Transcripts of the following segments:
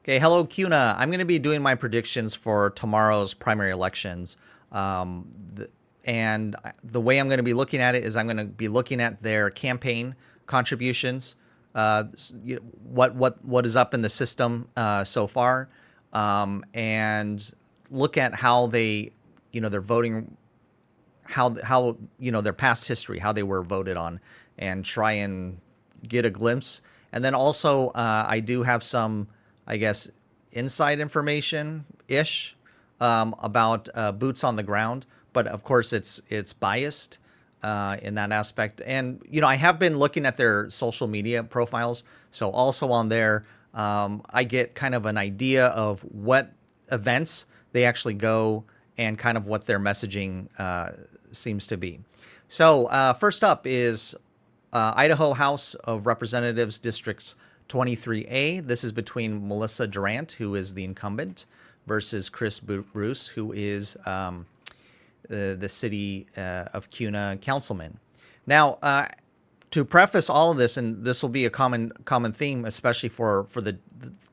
Okay, hello, CUNA. I'm going to be doing my predictions for tomorrow's primary elections. Um, the, and the way I'm going to be looking at it is I'm going to be looking at their campaign contributions, what is up in the system so far, and look at how they, their voting, how their past history, how they were voted on, and try and get a glimpse. And then also, I do have some, I guess, inside information ish about boots on the ground, but of course, it's biased in that aspect. And I have been looking at their social media profiles, so also on there, I get kind of an idea of what events they actually go and kind of what their messaging seems to be. So first up is Idaho House of Representatives Districts 23A. This is between Melissa Durant, who is the incumbent, versus Chris Bruce, who is the city of CUNA councilman. Now, to preface all of this, and this will be a common theme, especially for the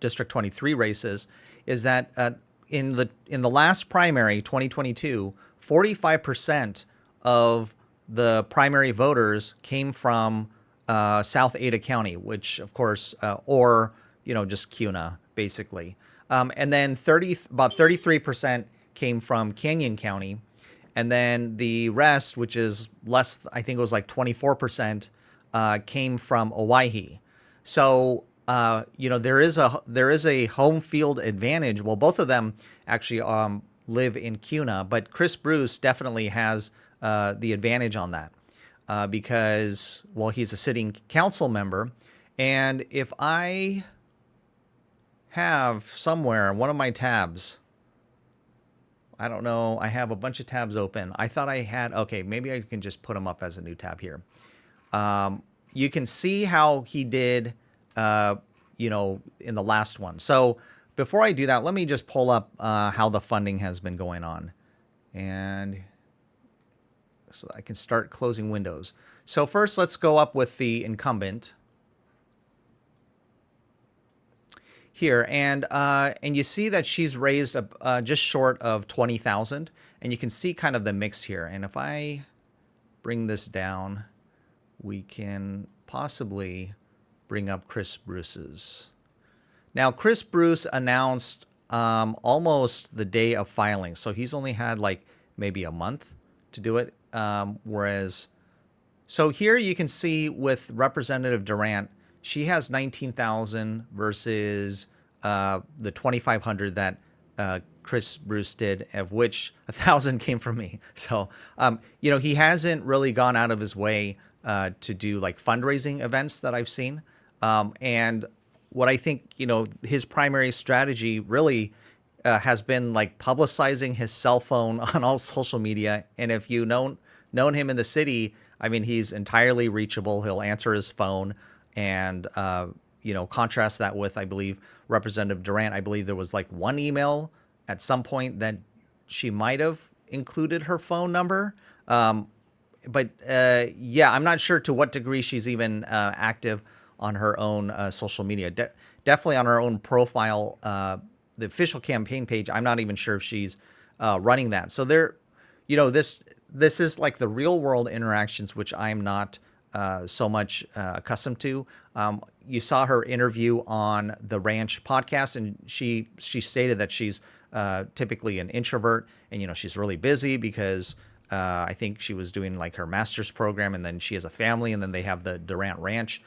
District 23 races, is that in the last primary, 2022, 45% of the primary voters came from South Ada County, which of course, or just CUNA basically, and then about 33% came from Canyon County, and then the rest, which is less, I think it was like 24%, came from Owyhee. So there is a home field advantage. Well, both of them actually live in CUNA, but Chris Bruce definitely has the advantage on that because, well, he's a sitting council member. And if I have somewhere one of my tabs, I don't know, I have a bunch of tabs open. I thought I had, okay, maybe I can just put them up as a new tab here. You can see how he did, in the last one. So before I do that, let me just pull up how the funding has been going on. And so I can start closing windows. So first, let's go up with the incumbent here, and you see that she's raised just short of 20,000, and you can see kind of the mix here. And if I bring this down, we can possibly bring up Chris Bruce's. Now, Chris Bruce announced almost the day of filing, so he's only had like maybe a month to do it. Whereas, so here you can see with Representative Durant, she has 19,000 versus the 2,500 that Chris Bruce did, of which 1,000 came from me. So, he hasn't really gone out of his way to do like fundraising events that I've seen. And what I think, his primary strategy really has been like publicizing his cell phone on all social media. And if you known him in the city, I mean, he's entirely reachable. He'll answer his phone, and contrast that with, I believe, Representative Durant. I believe there was like one email at some point that she might have included her phone number. But I'm not sure to what degree she's even active on her own social media. Definitely on her own profile, the official campaign page. I'm not even sure if she's running that. So this is like the real world interactions, which I'm not so much accustomed to. You saw her interview on the Ranch podcast, and she stated that she's typically an introvert, and she's really busy because I think she was doing like her master's program, and then she has a family, and then they have the Durant Ranch.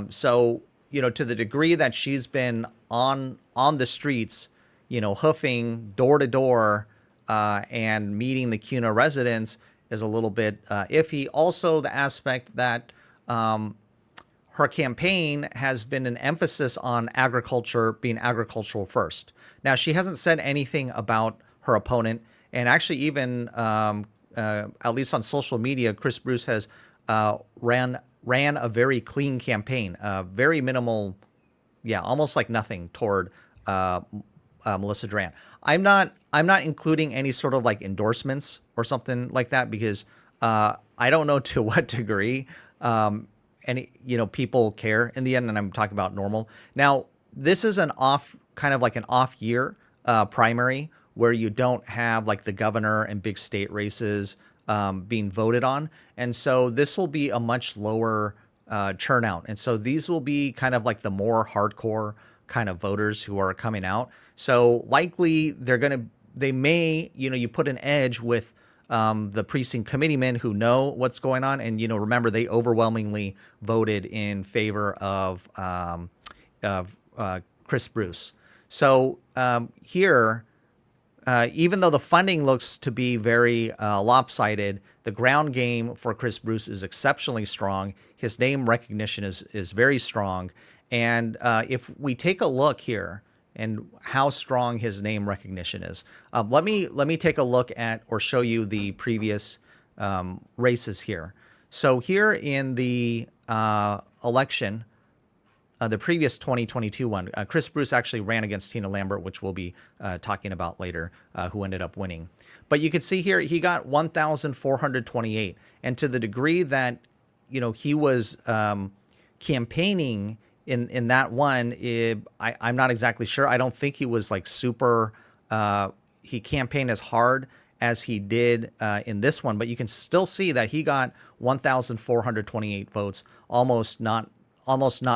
So to the degree that she's been on the streets, hoofing door to door and meeting the CUNA residents is a little bit iffy. Also, the aspect that her campaign has been an emphasis on agriculture, being agricultural first. Now, she hasn't said anything about her opponent, and actually even at least on social media, Chris Bruce has ran a very clean campaign, very minimal, almost like nothing toward Melissa Durant. I'm not including any sort of like endorsements or something like that because I don't know to what degree any people care in the end, and I'm talking about normal. Now, this is an kind of like an off year primary where you don't have like the governor and big state races being voted on. And so this will be a much lower turnout. And so these will be kind of like the more hardcore kind of voters who are coming out. So likely they may, you put an edge with the precinct committeemen who know what's going on. And, remember, they overwhelmingly voted in favor of Chris Bruce. So here, even though the funding looks to be very lopsided, the ground game for Chris Bruce is exceptionally strong. His name recognition is very strong. And if we take a look here and how strong his name recognition is, let me take a look at or show you the previous races here. So here in the election, the previous 2022 one, Chris Bruce actually ran against Tina Lambert, which we'll be talking about later, who ended up winning. But you can see here he got 1,428. And to the degree that, he was campaigning in that one, I'm not exactly sure. I don't think he was like super, he campaigned as hard as he did in this one. But you can still see that he got 1,428 votes, almost not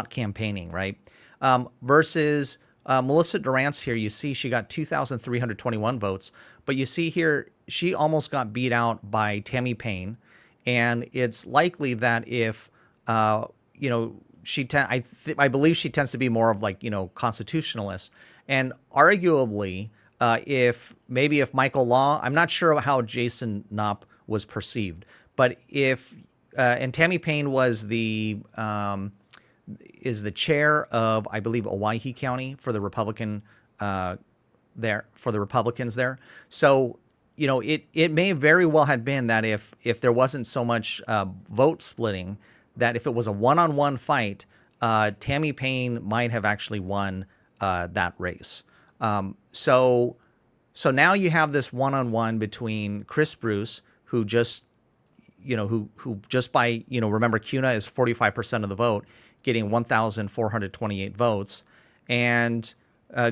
campaigning, right? Versus Melissa Durrance here, you see she got 2,321 votes, but you see here she almost got beat out by Tammy Payne, and it's likely that if I believe she tends to be more of like constitutionalist, and arguably if Michael Law, I'm not sure how Jason Knopp was perceived, but if and Tammy Payne was is the chair of, I believe, Owyhee County for the Republicans there. So, it may very well have been that if there wasn't so much vote splitting, that if it was a one-on-one fight, Tammy Payne might have actually won that race. So now you have this one-on-one between Chris Bruce, who just, who just by, remember CUNA is 45% of the vote, getting 1,428 votes, and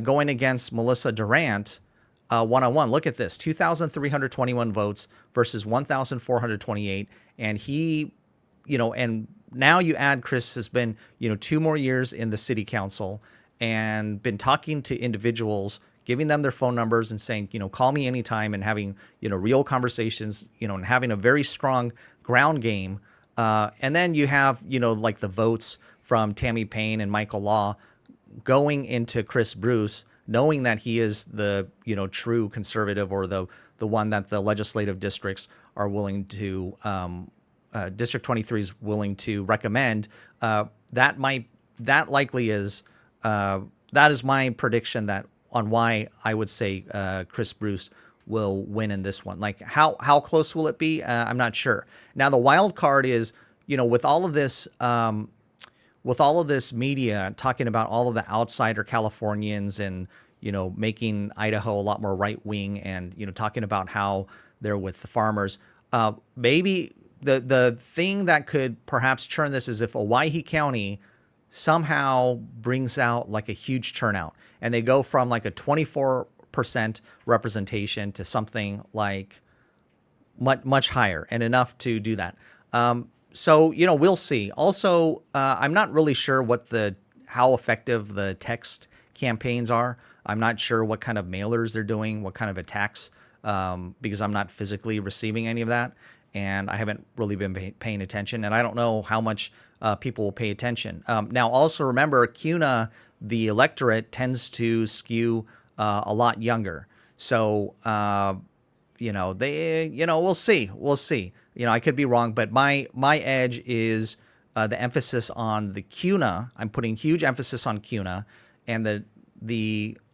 going against Melissa Durrant one-on-one. Look at this, 2,321 votes versus 1,428. And he, and now you add Chris has been, 2 more years in the city council and been talking to individuals, giving them their phone numbers and saying, call me anytime, and having, real conversations, and having a very strong ground game. And then you have, like the votes from Tammy Payne and Michael Law going into Chris Bruce, knowing that he is the, true conservative, or the one that the legislative districts are willing to, District 23 is willing to recommend. That is my prediction on why I would say Chris Bruce will win in this one. Like how close will it be? I'm not sure. Now the wild card is, with all of this media talking about all of the outsider Californians and, making Idaho a lot more right wing, and, talking about how they're with the farmers, maybe the thing that could perhaps churn this is if Owyhee County somehow brings out like a huge turnout, and they go from like a 24% representation to something like much higher, and enough to do that. So, we'll see. Also, I'm not really sure how effective the text campaigns are. I'm not sure what kind of mailers they're doing, what kind of attacks, because I'm not physically receiving any of that, and I haven't really been paying attention, and I don't know how much people will pay attention. Now, also remember, CUNA, the electorate tends to skew a lot younger. So, we'll see. We'll see. I could be wrong, but my edge is the emphasis on the CUNA. I'm putting huge emphasis on CUNA, and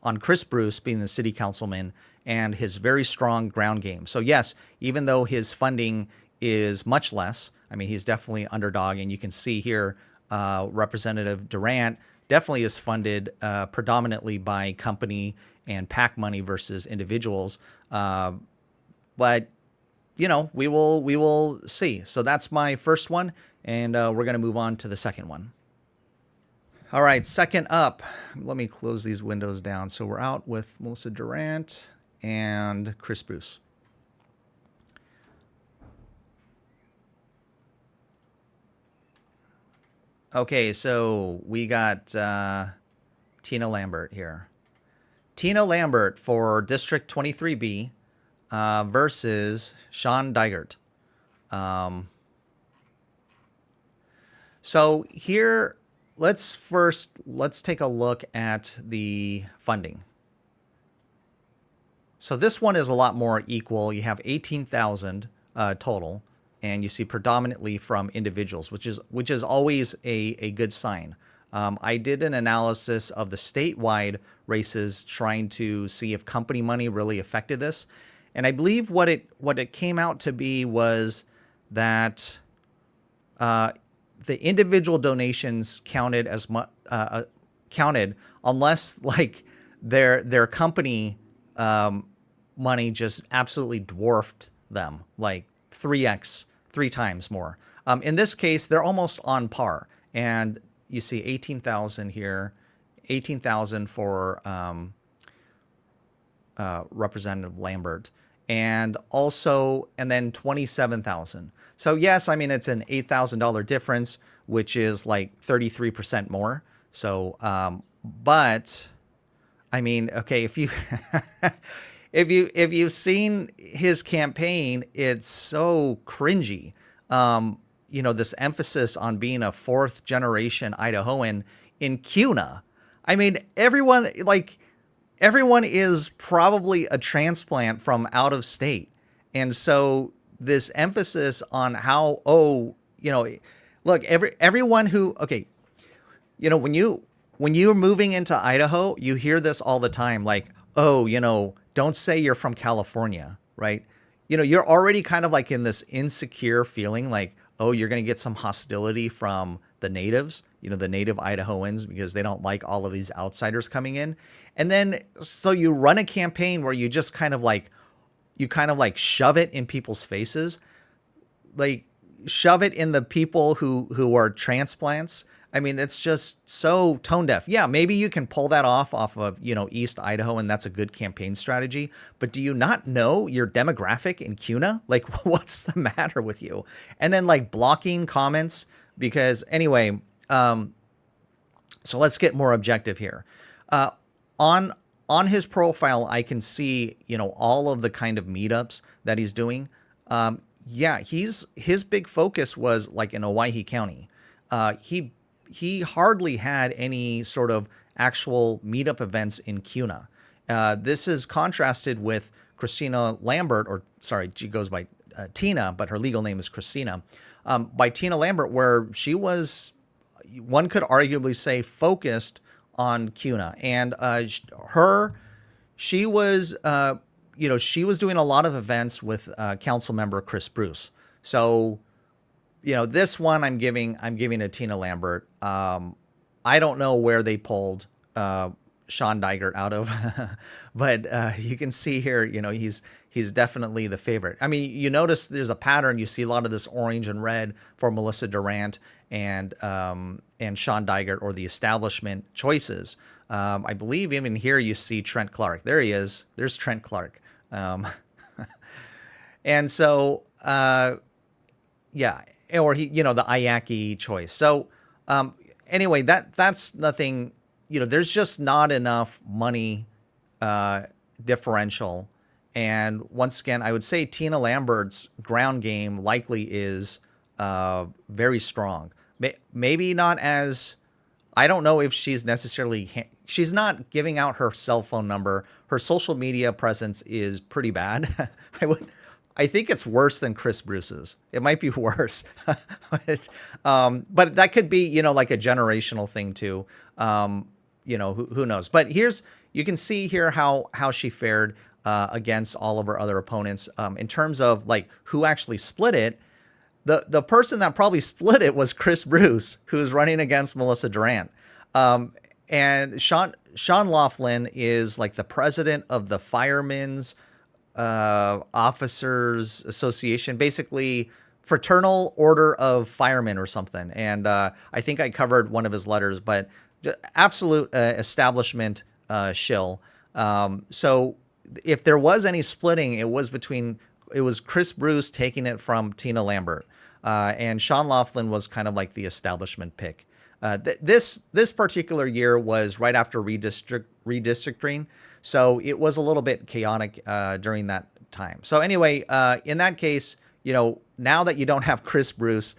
on Chris Bruce being the city councilman and his very strong ground game. So yes, even though his funding is much less, I mean, he's definitely underdog, and you can see here Representative Durrant definitely is funded predominantly by company and PAC money versus individuals. But we will see. So that's my first one, and we're going to move on to the second one. All right, second up, let me close these windows down. So we're out with Melissa Durant and Chris Bruce. Okay, so we got Tina Lambert here. Tina Lambert for District 23B versus Sean Dygert. So here, let's take a look at the funding. So this one is a lot more equal. You have 18,000 total, and you see predominantly from individuals, which is always a good sign. I did an analysis of the statewide races, trying to see if company money really affected this, and I believe what it came out to be was that the individual donations counted as much counted unless like their company money just absolutely dwarfed them, like 3x, 3 times more. In this case, they're almost on par, and you see 18,000 here, 18,000 for Representative Lambert, and then 27,000. So yes, I mean it's an $8,000 difference, which is like 33% more. So, but I mean, okay, if you if you've seen his campaign, it's so cringy. This emphasis on being a fourth generation Idahoan in CUNA. I mean, everyone is probably a transplant from out of state. And so this emphasis on how, look, everyone who, okay, when you're moving into Idaho, you hear this all the time, like, oh, don't say you're from California, right? You're already kind of like in this insecure feeling like, oh, you're going to get some hostility from the natives, the native Idahoans, because they don't like all of these outsiders coming in. And then, so you run a campaign where you just kind of like shove it in people's faces, like shove it in the people who are transplants. I mean, it's just so tone deaf. Yeah, maybe you can pull that off of, East Idaho, and that's a good campaign strategy. But do you not know your demographic in CUNA? Like, what's the matter with you? And then like blocking comments because anyway, so let's get more objective here. On his profile, I can see, all of the kind of meetups that he's doing. His big focus was like in Owyhee County. He hardly had any sort of actual meetup events in CUNA. This is contrasted with Christina Lambert, or sorry, she goes by Tina, but her legal name is Christina, by Tina Lambert, where she was, one could arguably say, focused on CUNA. And she was doing a lot of events with council member Chris Bruce. So, this one I'm giving to Tina Lambert. I don't know where they pulled Sean Dygert out of, but you can see here, he's definitely the favorite. I mean, you notice there's a pattern. You see a lot of this orange and red for Melissa Durant and Sean Dygert, or the establishment choices. I believe even here you see Trent Clark. There he is. There's Trent Clark. And so, yeah. Or the Iaki choice. So anyway, that's nothing. There's just not enough money differential. And once again, I would say Tina Lambert's ground game likely is very strong. Maybe not as, I don't know if she's necessarily, she's not giving out her cell phone number. Her social media presence is pretty bad. I think it's worse than Chris Bruce's. It might be worse, but that could be, like a generational thing too. Who knows? But you can see here how she fared against all of her other opponents in terms of like who actually split it. The person that probably split it was Chris Bruce, who's running against Melissa Durant. And Sean Laughlin is like the president of the Firemen's Officers Association, basically Fraternal Order of Firemen or something. And I think I covered one of his letters, but absolute establishment shill. So if there was any splitting, it was Chris Bruce taking it from Tina Lambert, and Sean Laughlin was kind of like the establishment pick. This particular year was right after redistricting, so it was a little bit chaotic during that time. So anyway, in that case, now that you don't have Chris Bruce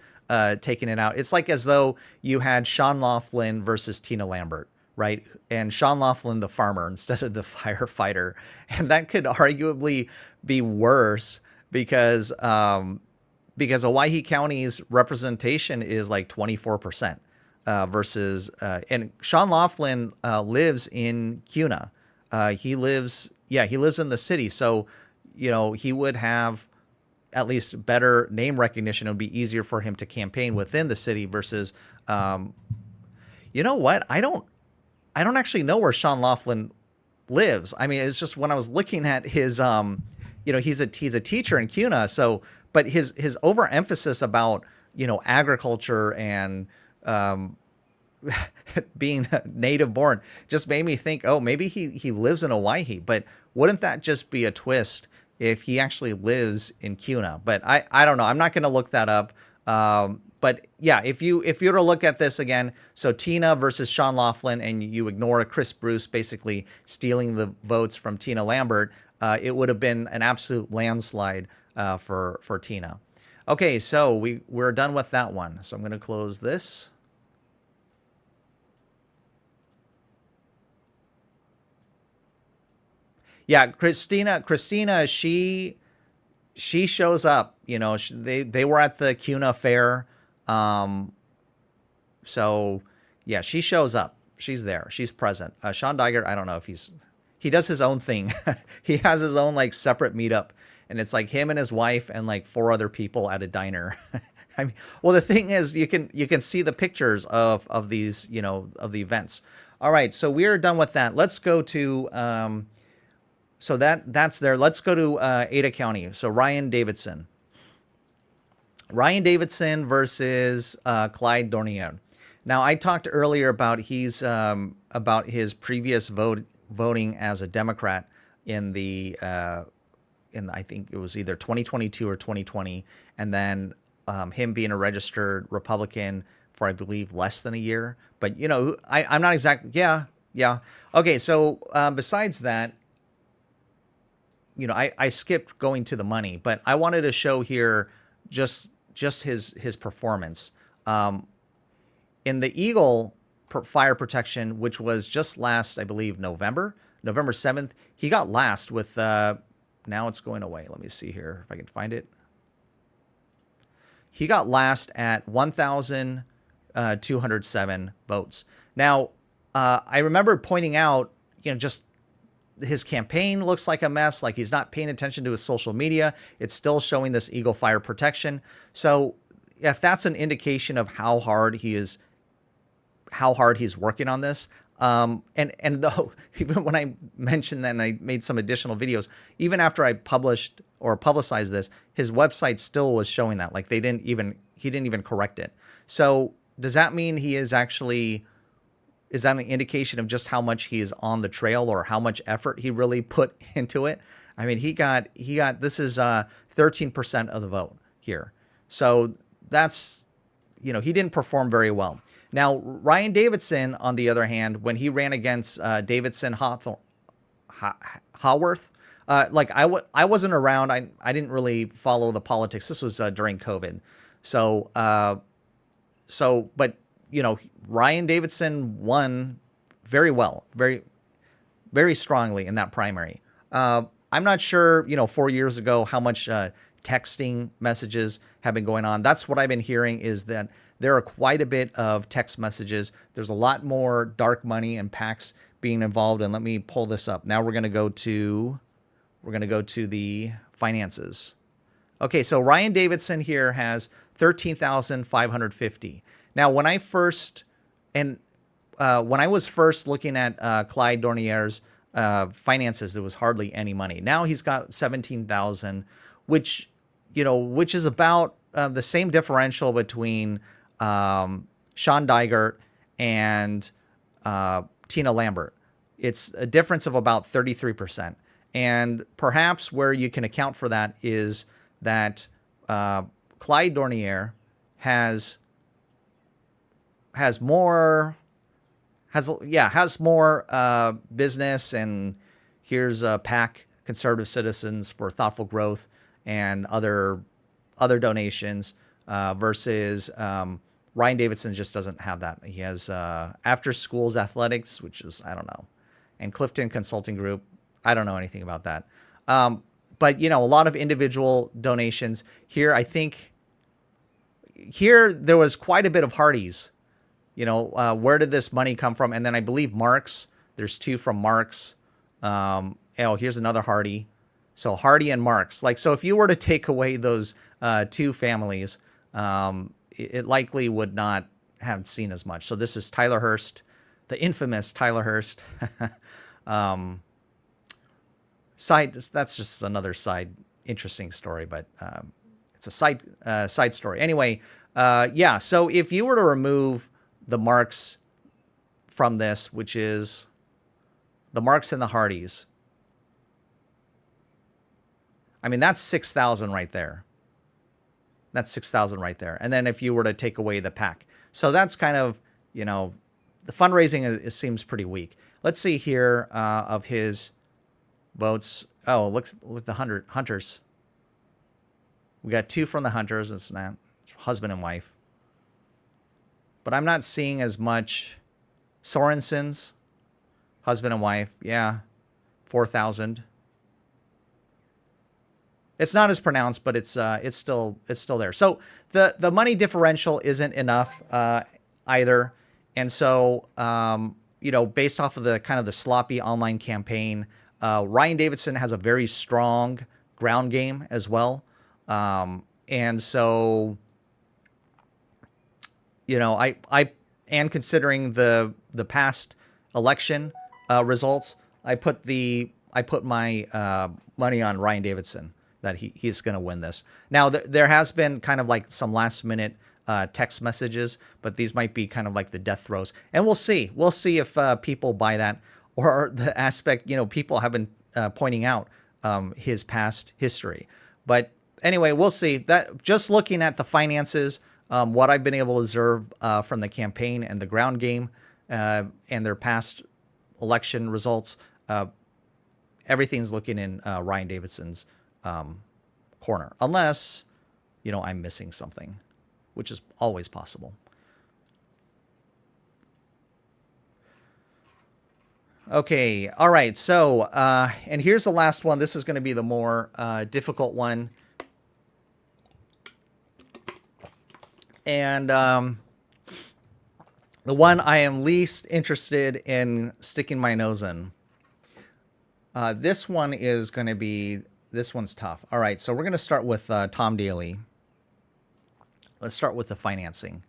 taking it out, it's like as though you had Sean Laughlin versus Tina Lambert, right? And Sean Laughlin, the farmer, instead of the firefighter. And that could arguably be worse because Owyhee County's representation is like 24% versus, and Sean Laughlin lives in Kuna. He lives in the city. So, he would have at least better name recognition. It would be easier for him to campaign within the city versus, you know what? I don't actually know where Sean Laughlin lives. I mean, it's just when I was looking at his, he's a teacher in Kuna. So, but his overemphasis about, agriculture and, being native born just made me think, oh, maybe he lives in Owyhee, but wouldn't that just be a twist if he actually lives in Kuna? But I don't know. I'm not going to look that up. But yeah, if you were to look at this again, so Tina versus Sean Laughlin, and you ignore Chris Bruce basically stealing the votes from Tina Lambert, it would have been an absolute landslide for Tina. Okay, so we're done with that one. So I'm going to close this. Yeah, Christina, she shows up. They were at the Kuna fair, so yeah, she shows up. She's there. She's present. Sean Dygert, I don't know if he does his own thing. He has his own like separate meetup, and it's like him and his wife and like 4 other people at a diner. I mean, well, the thing is, you can see the pictures of these, of the events. All right, so we're done with that. Let's go to. So that's there. Let's go to Ada County. So Ryan Davidson. Ryan Davidson versus Clyde Dornier. Now, I talked earlier about his previous voting as a Democrat in I think it was either 2022 or 2020, and then him being a registered Republican for, I believe, less than a year. But I'm not exactly. Yeah. Okay, so besides that. I skipped going to the money, but I wanted to show here just his performance. In the Eagle fire protection, which was just last, I believe, November 7th, he got last with, now it's going away. Let me see here if I can find it. He got last at 1,207 votes. Now, I remember pointing out, just his campaign looks like a mess, like he's not paying attention to his social media. It's still showing this Eagle fire protection. So if that's an indication of how hard he's working on this, and though, even when I mentioned that and I made some additional videos, even after I published or publicized this, his website still was showing that, like he didn't even correct it. So does that mean is that an indication of just how much he is on the trail or how much effort he really put into it? I mean, this is 13% of the vote here. So that's, he didn't perform very well. Now, Ryan Davidson, on the other hand, when he ran against Davidson Haworth, I wasn't around. I didn't really follow the politics. This was during COVID. But Ryan Davidson won very well, very, very strongly in that primary. I'm not sure, 4 years ago, how much texting messages have been going on. That's what I've been hearing, is that there are quite a bit of text messages. There's a lot more dark money and PACs being involved. And let me pull this up. Now we're going to go to the finances. Okay, so Ryan Davidson here has 13,550. Now, when I was first looking at Clyde Dornier's finances, there was hardly any money. Now he's got 17,000, which is about the same differential between Sean Dygert and Tina Lambert. It's a difference of about 33%. And perhaps where you can account for that is that Clyde Dornier has more business, and here's a PAC, Conservative Citizens for Thoughtful Growth, and other donations versus Ryan Davidson just doesn't have that. He has After Schools Athletics, which is, I don't know, and Clifton Consulting Group. I don't know anything about that. But, a lot of individual donations here. I think here there was quite a bit of Hardee's. Where did this money come from? And then I believe Marks. There's 2 from Marks. Here's another Hardee. So Hardee and Marks. So if you were to take away those 2 families, it likely would not have seen as much. So this is Tyler Hurst, the infamous Tyler Hurst. That's just another side interesting story, but it's a side story. Anyway, so if you were to remove the Marks from this, which is the Marks and the Hardees, that's 6,000 right there. That's 6,000 right there. And then if you were to take away the PAC. So that's kind of, the fundraising seems pretty weak. Let's see here of his votes. Oh, look the Hunters. We got 2 from the Hunters. It's husband and wife. But I'm not seeing as much. Sorensen's husband and wife. Yeah, 4,000. It's not as pronounced, but it's still there. So the money differential isn't enough either. And so based off of the kind of the sloppy online campaign, Ryan Davidson has a very strong ground game as well. And so and considering the past election results, I put my money on Ryan Davidson that he's going to win this. Now there has been kind of like some last minute text messages, but these might be kind of like the death throes, and we'll see if people buy that, or the aspect people have been pointing out his past history. But anyway, we'll see. That just looking at the finances, what I've been able to observe from the campaign and the ground game and their past election results, everything's looking in Ryan Davidson's corner, unless I'm missing something, which is always possible. Okay, all right. So, and here's the last one. This is going to be the more difficult one. And the one I am least interested in sticking my nose in. This one is going to be, this one's tough. All right, so we're going to start with Tom Daly. Let's start with the financing.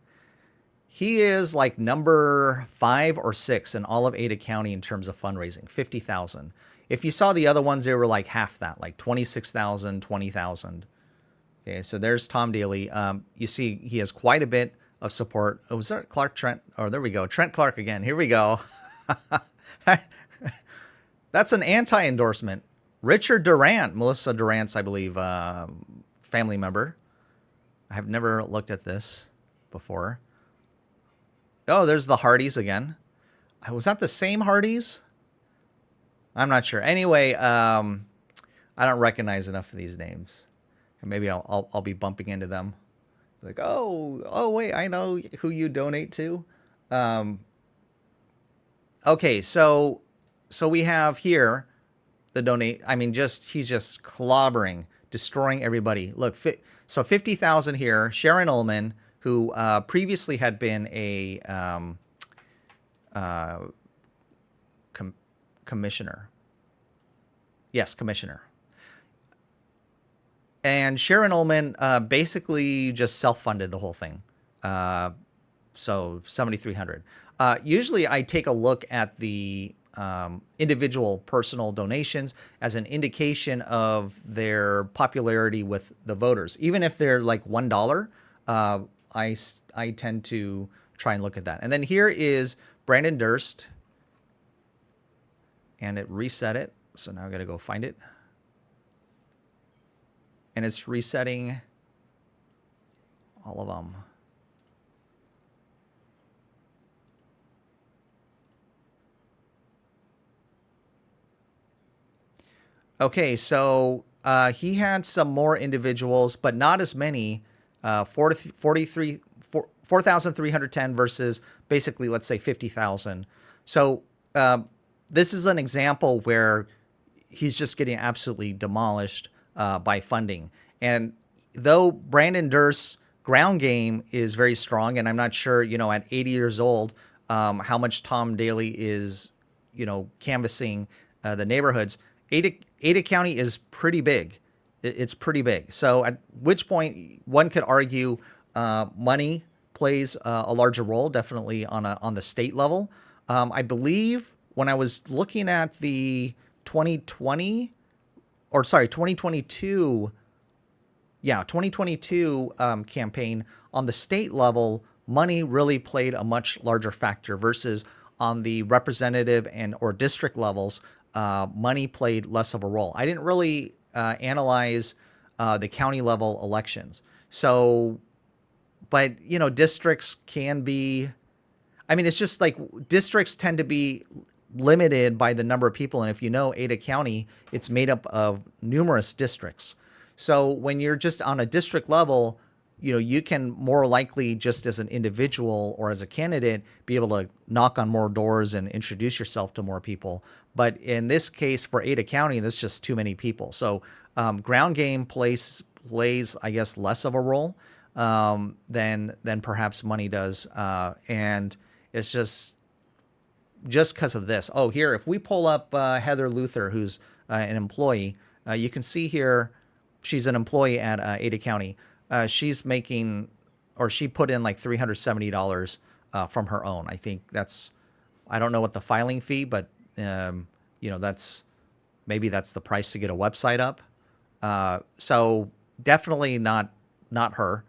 He is like number 5 or 6 in all of Ada County in terms of fundraising, 50,000. If you saw the other ones, they were like half that, like 26,000, 20,000. Okay, so there's Tom Daly. You see he has quite a bit of support. Oh, was that Clark Trent? Oh, there we go. Trent Clark again. Here we go. That's an anti-endorsement. Richard Durant, Melissa Durant's, I believe, family member. I have never looked at this before. Oh, there's the Hardees again. Was that the same Hardees? I'm not sure. Anyway, I don't recognize enough of these names. And maybe I'll be bumping into them. Like, oh wait, I know who you donate to. Okay, so we have here the donate. I mean, he's just clobbering, destroying everybody. Look, so 50,000 here. Sharon Ullman, who previously had been a commissioner. Yes, commissioner. And Sharon Ullman basically just self-funded the whole thing. So 7,300. Usually I take a look at the individual personal donations as an indication of their popularity with the voters. Even if they're like $1, I tend to try and look at that. And then here is Brandon Durst, and it reset it. So now I got to go find it. And it's resetting all of them. Okay, so he had some more individuals, but not as many. 4,310 versus basically, let's say, 50,000. So this is an example where he's just getting absolutely demolished by funding. And though Brandon Durst's ground game is very strong, and I'm not sure, at 80 years old, how much Tom Daly is, canvassing the neighborhoods. Ada County is pretty big. It's pretty big. So at which point one could argue money plays a larger role, definitely on the state level. I believe when I was looking at the 2022 campaign on the state level, money really played a much larger factor versus on the representative and or district levels, money played less of a role. I didn't really analyze the county level elections. So, but districts can be, it's just like districts tend to be limited by the number of people. And if Ada County, it's made up of numerous districts. So when you're just on a district level, you can more likely just as an individual or as a candidate be able to knock on more doors and introduce yourself to more people. But in this case for Ada County, there's just too many people. So ground game plays, I guess, less of a role than perhaps money does. And it's just because of this. Oh, here, if we pull up Heather Luther, who's an employee, you can see here she's an employee at Ada County. She's making, or she put in like $370 from her own. I think I don't know what the filing fee, but maybe that's the price to get a website up. So definitely not her.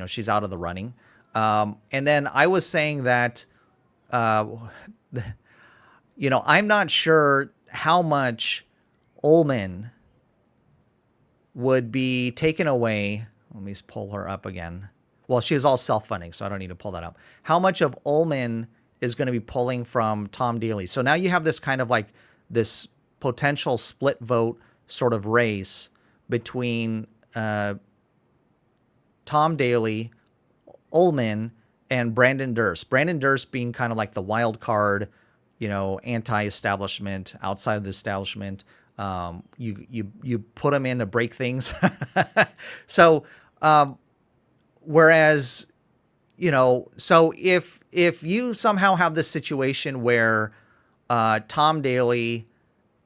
She's out of the running. And then I was saying that, I'm not sure how much Ullman would be taken away. Let me just pull her up again. Well, she is all self-funding, so I don't need to pull that up. How much of Ullman is going to be pulling from Tom Daly? So now you have this kind of like this potential split vote sort of race between Tom Daly, Ullman, and Brandon Durst. Brandon Durst being kind of like the wild card, anti-establishment, outside of the establishment. You put them in to break things. So, whereas, so if you somehow have this situation where Tom Daly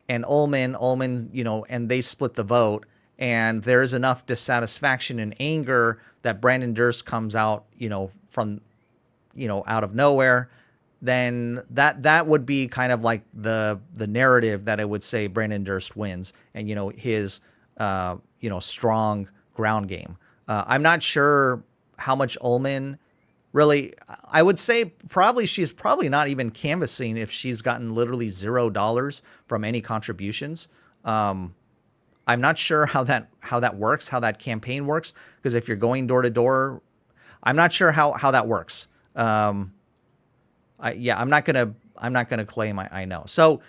and Ullman, and they split the vote, and there's enough dissatisfaction and anger that Brandon Durst comes out, from, out of nowhere, then that would be kind of like the narrative that I would say Brandon Durst wins, and his strong ground game. I'm not sure how much Ullman really. I would say she's probably not even canvassing if she's gotten literally $0 from any contributions. I'm not sure how that works, how that campaign works, because if you're going door to door, I'm not sure how that works. I'm not gonna claim I know. So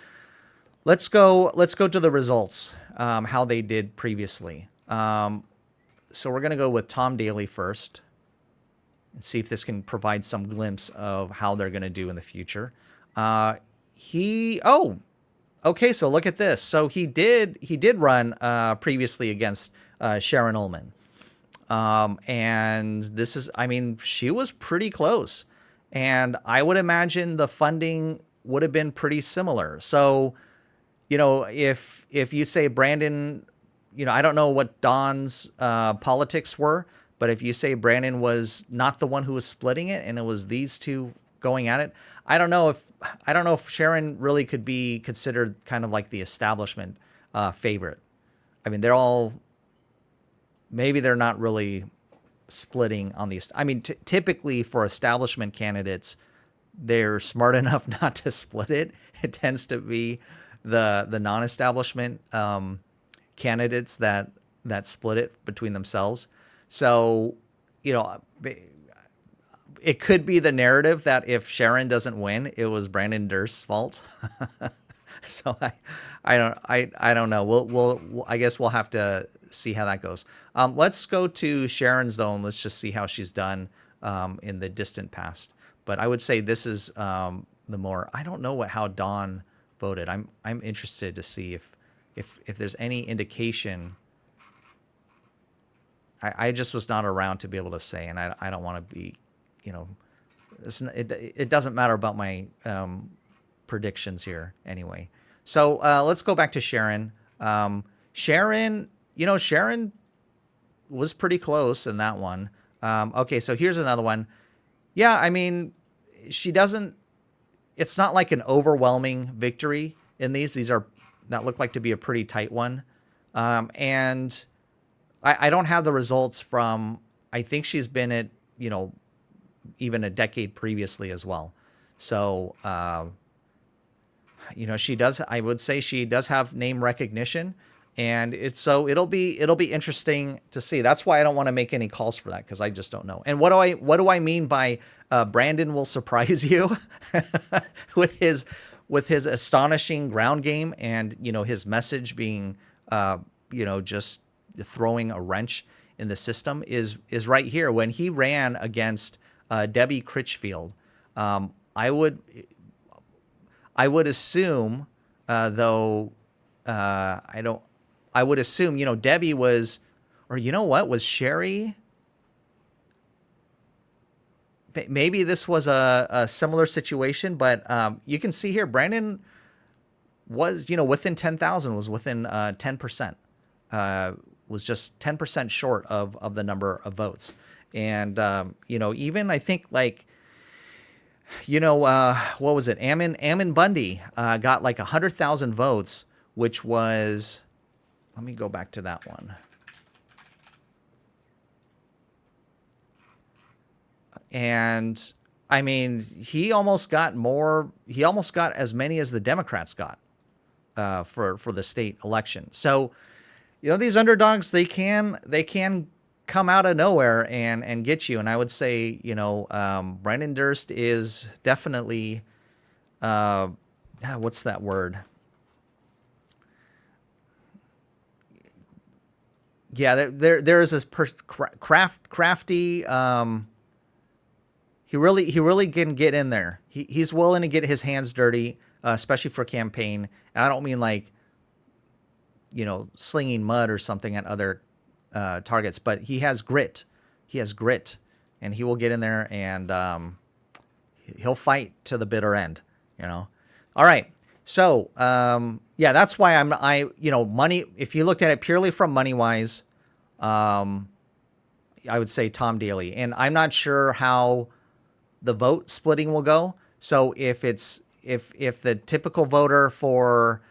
let's go to the results, how they did previously. So we're gonna go with Tom Daly first and see if this can provide some glimpse of how they're gonna do in the future. Okay, so look at this. So he did run previously against Sharon Ullman, and this is, she was pretty close. And I would imagine the funding would have been pretty similar. So, if you say Brandon, I don't know what Don's politics were, but if you say Brandon was not the one who was splitting it and it was these two going at it, I don't know if Sharon really could be considered kind of like the establishment favorite. Maybe they're not really splitting on these. Typically for establishment candidates, they're smart enough not to split it. It tends to be the non-establishment candidates that split it between themselves. So, you know, it could be the narrative that if Sharon doesn't win, it was Brandon Durst's fault. So I don't know. I guess we'll have to see how that goes. Let's go to Sharon's though, and let's just see how she's done in the distant past. But I would say this is the more. I don't know how Dawn voted. I'm interested to see if there's any indication. I just was not around to be able to say, and I don't want to be, you know, it doesn't matter about my predictions here anyway. So let's go back to Sharon. Sharon, you know, Sharon was pretty close in that one. Okay, so here's another one. Yeah, I mean, she doesn't. It's not like an overwhelming victory in these. These are that look like to be a pretty tight one, and I don't have the results from. I think she's been at, you know, even a decade previously as well. So, you know, she does. I would say she does have name recognition, and it'll be interesting to see. That's why I don't want to make any calls for that, because I just don't know. And what do I mean by Brandon will surprise you with his astonishing ground game, and, you know, his message being you know, just throwing a wrench in the system is right here when he ran against Debbie Critchfield. I would assume, though, I would assume, you know, Debbie was, or you know what, was Sherry? Maybe this was a similar situation, but you can see here, Brandon was, you know, within 10,000, was within 10%, was just 10% short of the number of votes. And, you know, even I think like, you know, what was it? Ammon Bundy got like 100,000 votes, which was, let me go back to that one. And I mean, he almost got as many as the Democrats got for the state election. So, you know, these underdogs, they can come out of nowhere and get you. And I would say, you know, Brandon Durst is definitely, what's that word? Yeah, there is this crafty. He really can get in there. He's willing to get his hands dirty, especially for campaign. And I don't mean like, you know, slinging mud or something at other targets, but he has grit. He has grit, and he will get in there and he'll fight to the bitter end. You know. All right. So yeah, that's why you know, money. If you looked at it purely from money wise, I would say Tom Daly, and I'm not sure how the vote splitting will go. So if the typical voter for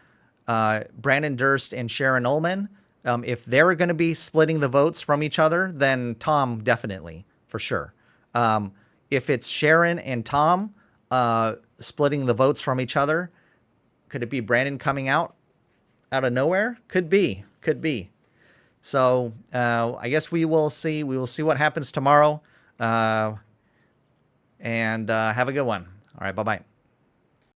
Brandon Durst and Sharon Ullman, if they're going to be splitting the votes from each other, then Tom definitely, for sure. If it's Sharon and Tom splitting the votes from each other, could it be Brandon coming out of nowhere? Could be. So I guess we will see. We will see what happens tomorrow. And have a good one. All right, bye-bye.